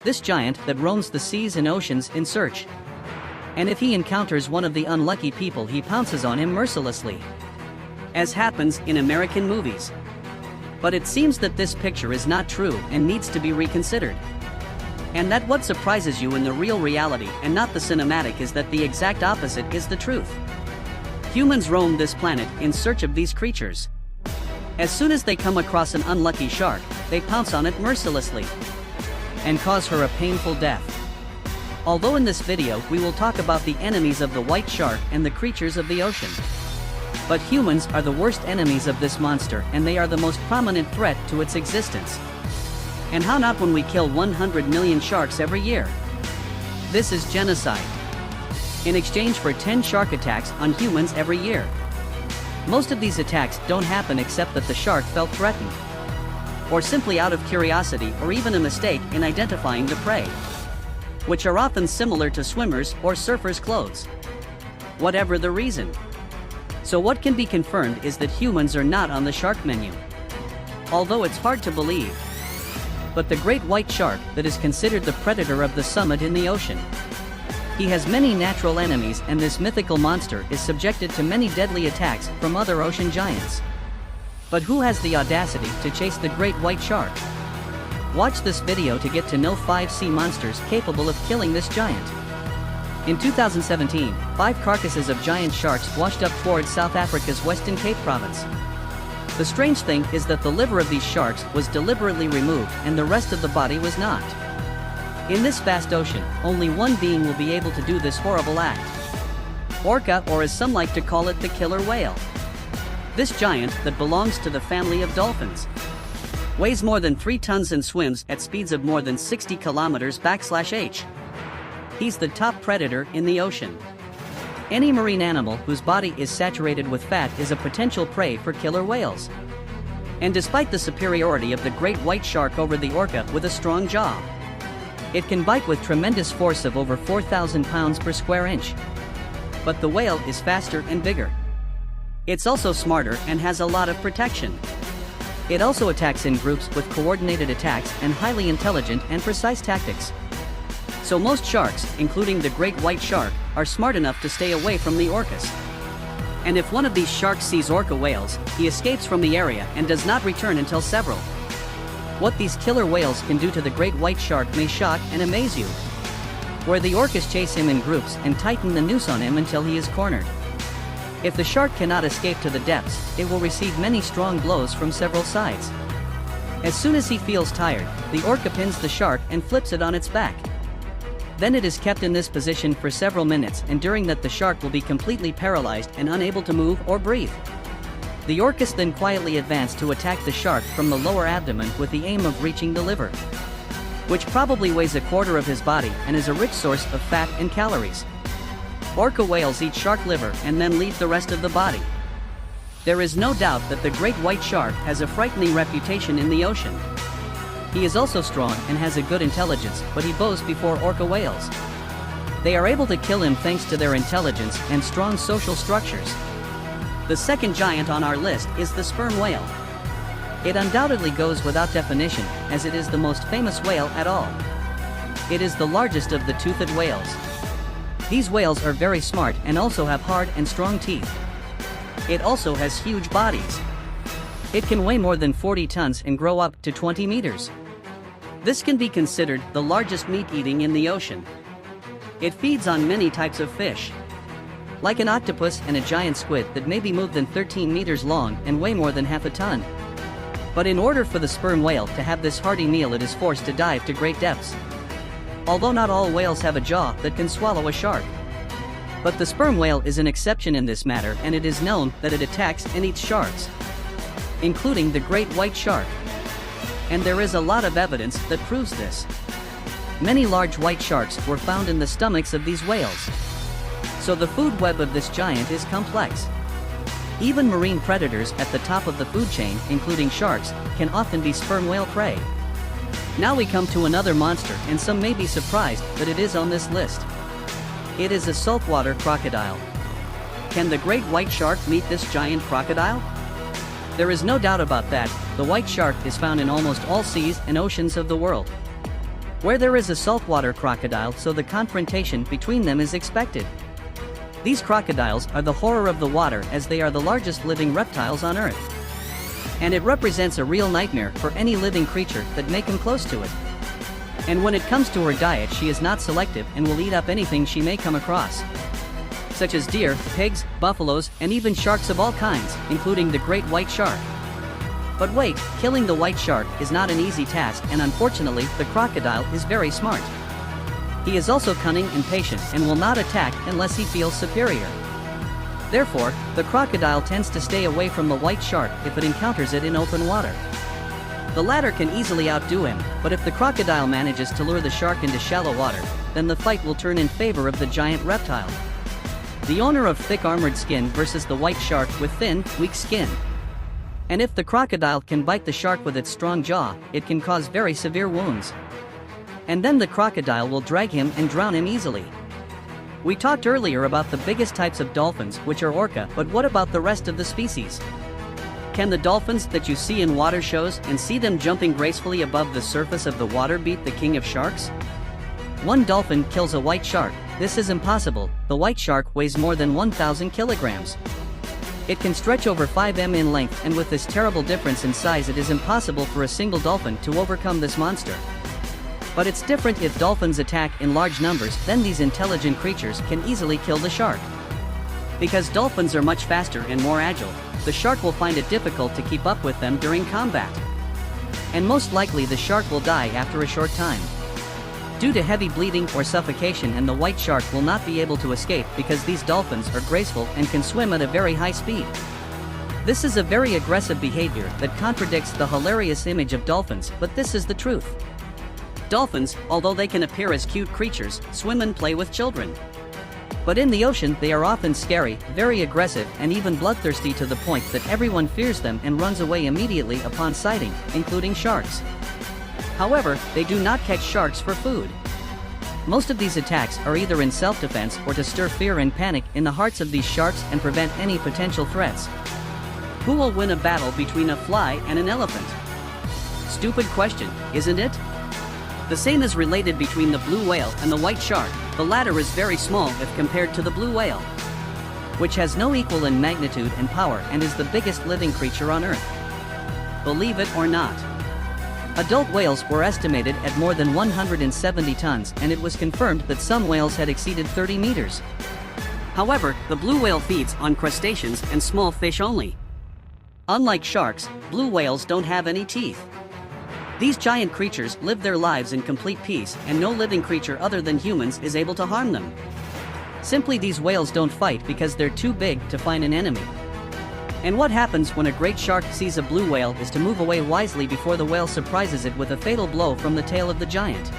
this giant that roams the seas and oceans in search. And if he encounters one of the unlucky people, he pounces on him mercilessly, as happens in American movies. But it seems that this picture is not true and needs to be reconsidered. And that what surprises you in the real reality and not the cinematic is that the exact opposite is the truth. Humans roam this planet in search of these creatures. As soon as they come across an unlucky shark, they pounce on it mercilessly and cause her a painful death. Although in this video we will talk about the enemies of the white shark and the creatures of the ocean. But humans are the worst enemies of this monster, and they are the most prominent threat to its existence. And how not when we kill 100 million sharks every year? This is genocide. In exchange for 10 shark attacks on humans every year. Most of these attacks don't happen except that the shark felt threatened, or simply out of curiosity, or even a mistake in identifying the prey, which are often similar to swimmers' or surfers' clothes. Whatever the reason. So what can be confirmed is that humans are not on the shark menu. Although it's hard to believe. But the great white shark that is considered the predator of the summit in the ocean. He has many natural enemies, and this mythical monster is subjected to many deadly attacks from other ocean giants. But who has the audacity to chase the great white shark? Watch this video to get to know 5 sea monsters capable of killing this giant. In 2017, 5 carcasses of giant sharks washed up towards South Africa's Western Cape province. The strange thing is that the liver of these sharks was deliberately removed and the rest of the body was not. In this vast ocean, only one being will be able to do this horrible act. Orca, or as some like to call it, the killer whale. This giant, that belongs to the family of dolphins, weighs more than 3 tons and swims at speeds of more than 60 km/h. He's the top predator in the ocean. Any marine animal whose body is saturated with fat is a potential prey for killer whales. And despite the superiority of the great white shark over the orca with a strong jaw, it can bite with tremendous force of over 4,000 pounds per square inch. But the whale is faster and bigger. It's also smarter and has a lot of protection. It also attacks in groups with coordinated attacks and highly intelligent and precise tactics. So most sharks, including the great white shark, are smart enough to stay away from the orcas. And if one of these sharks sees orca whales, he escapes from the area and does not return until several. What these killer whales can do to the great white shark may shock and amaze you. Where the orcas chase him in groups and tighten the noose on him until he is cornered. If the shark cannot escape to the depths, it will receive many strong blows from several sides. As soon as he feels tired, the orca pins the shark and flips it on its back. Then it is kept in this position for several minutes, and during that the shark will be completely paralyzed and unable to move or breathe. The orcas then quietly advance to attack the shark from the lower abdomen with the aim of reaching the liver, which probably weighs a quarter of his body and is a rich source of fat and calories. Orca whales eat shark liver and then leave the rest of the body. There is no doubt that the great white shark has a frightening reputation in the ocean. He is also strong and has a good intelligence, but he bows before orca whales. They are able to kill him thanks to their intelligence and strong social structures. The second giant on our list is the sperm whale. It undoubtedly goes without definition, as it is the most famous whale at all. It is the largest of the toothed whales. These whales are very smart and also have hard and strong teeth. It also has huge bodies. It can weigh more than 40 tons and grow up to 20 meters. This can be considered the largest meat eating in the ocean. It feeds on many types of fish, like an octopus and a giant squid that may be more than 13 meters long and weigh more than half a ton. But in order for the sperm whale to have this hearty meal, it is forced to dive to great depths. Although not all whales have a jaw that can swallow a shark. But the sperm whale is an exception in this matter, and it is known that it attacks and eats sharks, including the great white shark. And there is a lot of evidence that proves this. Many large white sharks were found in the stomachs of these whales. So the food web of this giant is complex. Even marine predators at the top of the food chain, including sharks, can often be sperm whale prey. Now we come to another monster, and some may be surprised that it is on this list. It is a saltwater crocodile. Can the great white shark meet this giant crocodile? There is no doubt about that. The white shark is found in almost all seas and oceans of the world. where there is a saltwater crocodile, so the confrontation between them is expected. These crocodiles are the horror of the water, as they are the largest living reptiles on Earth. And it represents a real nightmare for any living creature that may come close to it. And when it comes to her diet, she is not selective and will eat up anything she may come across, such as deer, pigs, buffaloes, and even sharks of all kinds, including the great white shark. But wait, killing the white shark is not an easy task, and unfortunately, the crocodile is very smart. He is also cunning and patient and will not attack unless he feels superior. Therefore, the crocodile tends to stay away from the white shark if it encounters it in open water. The latter can easily outdo him, but if the crocodile manages to lure the shark into shallow water, then the fight will turn in favor of the giant reptile. The owner of thick armored skin versus the white shark with thin, weak skin. And if the crocodile can bite the shark with its strong jaw, it can cause very severe wounds. And then the crocodile will drag him and drown him easily. We talked earlier about the biggest types of dolphins, which are orca, but what about the rest of the species? Can the dolphins that you see in water shows and see them jumping gracefully above the surface of the water beat the king of sharks? One dolphin kills a white shark. This is impossible. The white shark weighs more than 1,000 kilograms. It can stretch over 5 m in length, and with this terrible difference in size, it is impossible for a single dolphin to overcome this monster. But it's different if dolphins attack in large numbers, then these intelligent creatures can easily kill the shark. Because dolphins are much faster and more agile, the shark will find it difficult to keep up with them during combat. And most likely the shark will die after a short time, due to heavy bleeding or suffocation, and the white shark will not be able to escape because these dolphins are graceful and can swim at a very high speed. This is a very aggressive behavior that contradicts the hilarious image of dolphins, but this is the truth. Dolphins, although they can appear as cute creatures, swim and play with children. But in the ocean they are often scary, very aggressive, and even bloodthirsty, to the point that everyone fears them and runs away immediately upon sighting, including sharks. However, they do not catch sharks for food. Most of these attacks are either in self-defense or to stir fear and panic in the hearts of these sharks and prevent any potential threats. Who will win a battle between a fly and an elephant? Stupid question, isn't it? The same is related between the blue whale and the white shark. The latter is very small if compared to the blue whale, which has no equal in magnitude and power and is the biggest living creature on Earth. Believe it or not. Adult whales were estimated at more than 170 tons, and it was confirmed that some whales had exceeded 30 meters. However, the blue whale feeds on crustaceans and small fish only. Unlike sharks, blue whales don't have any teeth. These giant creatures live their lives in complete peace, and no living creature other than humans is able to harm them. Simply, these whales don't fight because they're too big to find an enemy. And what happens when a great shark sees a blue whale is to move away wisely before the whale surprises it with a fatal blow from the tail of the giant.